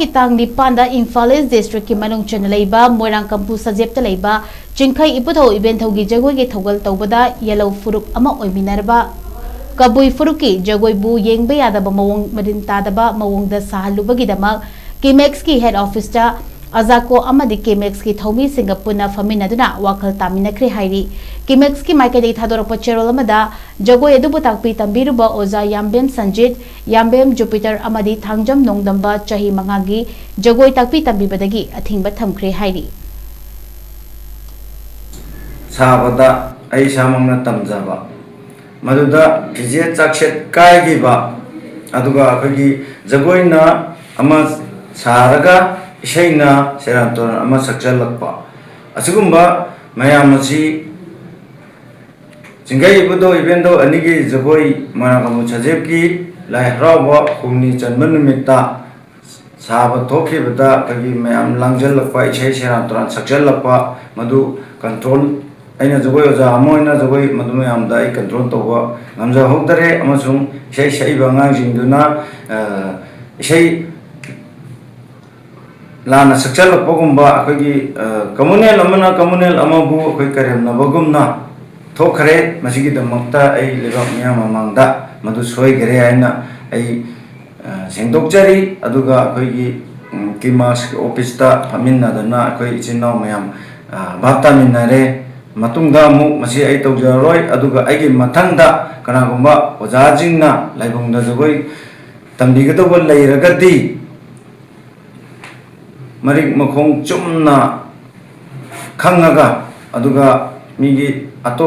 की तांग निपान Imphal east district की मनुंग चन लेबा मोइरांग कंपू सजेप्त लेबा चिंखई इपुथौ इवेंथौ की जगोई के थौगल तौबदा येलो फुरुप अमा ओइमिनरबा कबुई फुरुकी जगोईबु येंगबा यादबा मवोंग मरिन तादबा मवोंगदा साहलुबगीदमक किमेक्स की हेड ऑफिस अजाको अमदी किमेक्स की थौमी सिंगा पुना फमिनदुना वाखल तामिनख्रे हाइरी किमेक्स की माइकेदे थादोरप चेरोल अमदा जगोई अदुबु ताकपी तंबीरुबा ओजा याम्बेम संजित याम्बेम जुपिटर अमदी थांगजम नोंगदंबा चही मंगागी जगोई ताकपी तंबीबदगी अथिंगबा थमख्रे हाइरी साबदा आई सामंगना तमजाबा मदुदा फिजे चाक्षेत कायगिबा अदुगा अखगी जगोइना अमा सारगा इशैना सेरांतोन अमा सक्चलक्पा असुगुम्बा मयामसी चिंगई इबुदो इवेंटो अनिगी जगोई मनाकमु सजेबकी लाई हरावा हुमनी चनमनुमिता साबा थोखिबदा कगी मयाम लांगजलक्पा इशै सेरांतोन सक्चलक्पा मदु कंट्रोल अना जगोई ओजा अमोइना जगोई मदु मयामदा आई कंट्रोल तोबा नमजा होदरे अमसुंग इशै सैबा अंगांजिंदुना इशै लाना सक्चलक्पगुम्बा अखगी कम्युनल अमना कम्युनल अमबु अखै करेमनबगुमना थोखरे मसिगिदमक्ता आई लेबाक मियाम ममांगदा मदु सोइगरे आइना आई सेंदोकजरी अदुगा अखगी किमास ऑफिसता फमिन्नादना अखै इचिनाव मियाम बातामिन्नारे मतुंगा मु मसि आई तौजरोय अदुगा आइगी मथंगदा कनागुम्बा ओजाजिंगना लाइबुंगदा जगोई तंबिगदोब लैरगदी मरिक मखोंग चुमना खंगागा अदुगा मिगी अतो